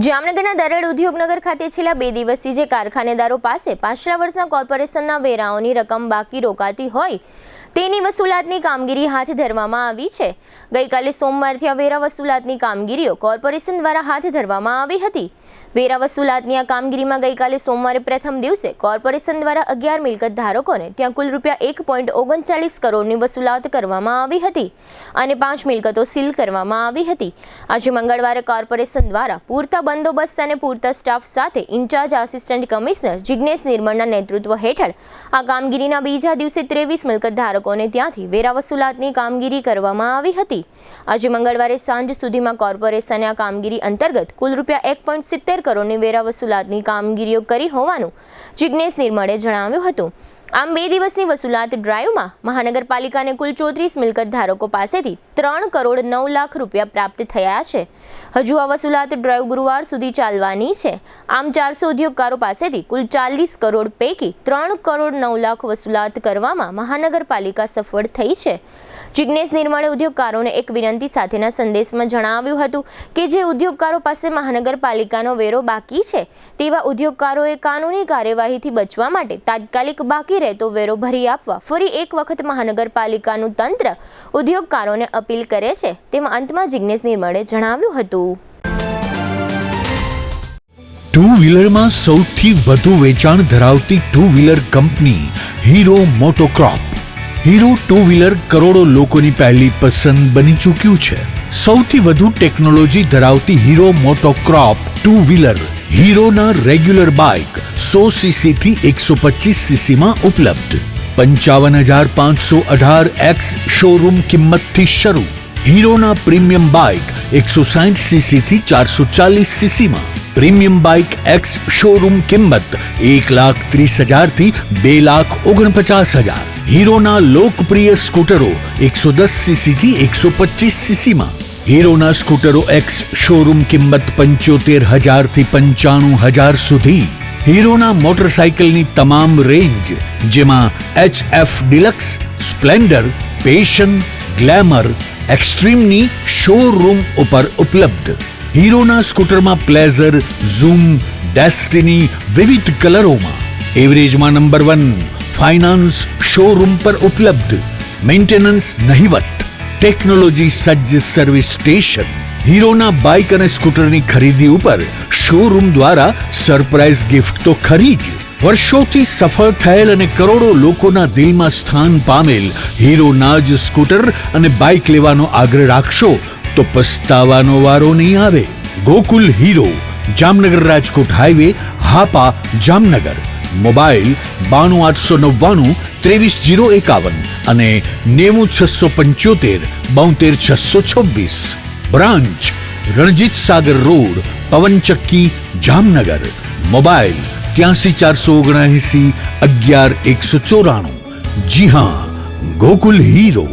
જામનગરના દરેડ ઉદ્યોગનગર ખાતે છેલ્લા 2 દિવસથી જે કારખાનેદારો પાસે પાછલા વર્ષના કોર્પોરેશનના વેરાઓની રકમ બાકી રોકાતી હોય તેની વસૂલાતની કામગીરી હાથ ધરવામાં આવી છે। ગઈકાલે સોમવારથી આ વેરા વસૂલાતની કામગીરીઓ કોર્પોરેશન દ્વારા હાથ ધરવામાં આવી હતી। વેરા વસૂલાતની આ કામગીરીમાં ગઈકાલે સોમવારે પ્રથમ દિવસે કોર્પોરેશન દ્વારા 11 મિલકત ધારકોને ત્યાં કુલ રૂપિયા 1.39 કરોડની વસૂલાત કરવામાં આવી હતી અને 5 મિલકતો સીલ કરવામાં આવી હતી। આજે મંગળવારે કોર્પોરેશન દ્વારા પૂરતા બંદોબસ્ત અને પૂરતા સ્ટાફ સાથે ઇન્ચાર્જ આસિસ્ટન્ટ કમિશનર જિગ્નેશ નિર્મળના નેતૃત્વ હેઠળ આ કામગીરીના બીજા દિવસે 23 મિલકત ધારકોને ત્યાંથી વેરા વસૂલાતની કામગીરી કરવામાં આવી હતી। આજે મંગળવારે સાંજ સુધીમાં કોર્પોરેશને આ કામગીરી અંતર્ગત કુલ રૂપિયા 1.70 કરોડની વેરા વસૂલાતની કામગીરીઓ કરી હોવાનું જિગ્નેશ નિર્મળે જણાવ્યું હતું। આમ 2 દિવસની વસૂલાત ડ્રાઈવમાં મહાનગરપાલિકાને કુલ 34 મિલકત ધારકો પાસેથી 3 કરોડ 9 લાખ રૂપિયા પ્રાપ્ત થયા છે। હજુ આ વસૂલાત ડ્રાઈવ ગુરુવાર સુધી ચાલવાની છે। આમ 400 ઉદ્યોગકારો પાસેથી કુલ 40 કરોડ પૈકી 3 કરોડ 9 લાખ વસૂલાત કરવામાં મહાનગરપાલિકા સફળ થઈ છે। જિગ્નેશ નિર્મળે ઉદ્યોગકારોને એક વિનંતી સાથેના સંદેશમાં જણાવ્યું હતું કે જે ઉદ્યોગકારો પાસે મહાનગરપાલિકાનો વેરો બાકી છે તેવા ઉદ્યોગકારોએ કાનૂની કાર્યવાહીથી બચવા માટે તાત્કાલિક બાકી રહેતો વેરો ભરી આપવા ફરી એક વખત મહાનગરપાલિકાનું તંત્ર ઉદ્યોગકારોને અપીલ કરે છે તેમ અંતમાં જિગ્નેશ નિર્મળે જણાવ્યું હતું। ટુ વ્હીલરમાં સૌથી વધુ વેચાણ ધરાવતી ટુ વ્હીલર કંપની હીરો મોટોક્રોપ। હીરો ટુ વ્હીલર કરોડો લોકોની પહેલી પસંદ બની ચૂક્યું છે। સૌથી વધુ ટેકનોલોજી ધરાવતી હીરો મોટોક્રોપ ટુ વ્હીલર હીરોના રેગ્યુલર બાઇક 100 સીસી થી 125 સીસી માં ઉપલબ્ધ। 55,518 શોરૂમ કિંમતથી શરૂ। હીરોના પ્રીમિયમ બાઇક 160 સીસી થી 440 સીસી માં। પ્રીમિયમ બાઇક એક્સ શોરૂમ કિંમત 1,30,000 થી 2,49,000। હીરોના લોકપ્રિય સ્કૂટરો 110 સીસી થી 125 સીસી માં। હીરોના સ્કૂટરો એક્સ શોરૂમ કિંમત 75,000 થી 95,000 સુધી। હીરોના મોટરસાઇકલની તમામ રેન્જ જેમાં HF Deluxe, Splendor, Passion, Glamour, એક્સ્ટ્રીમની શોરૂમ ઉપર ઉપલબ્ધ। હીરોના સ્કૂટરમાં પ્લેઝર, ઝૂમ, ડેસ્ટિની વિવિધ કલરોમાં। એવરેજમાં નંબર 1 ફાઇનાન્સ શોરૂમ પર ઉપલબ્ધ। મેન્ટેનન્સ નહિવત, ટેકનોલોજી સજ્જ સર્વિસ સ્ટેશન। હીરોના બાઇક અને સ્કૂટરની ખરીદી ઉપર શોરૂમ દ્વારા સરપ્રાઇઝ ગિફ્ટ તો ખરી જ। વર્ષોથી સફળ થયેલ અને કરોડો લોકોના દિલમાં સ્થાન પામેલ હીરોના જ સ્કૂટર અને બાઇક લેવાનો આગ્રહ રાખશો તો પસ્તાવાનો વારો નહીં આવે। Gokul hero, Jamnagar Rajkot highway, Hapa, Jamnagar. Mobile 92 899 23051 અને 90675 72626। Branch Ranjit Sagar road, પવનચક્કી, Jamnagar. Mobile 83 479 11 194। જી હા, ગોકુલ હીરો।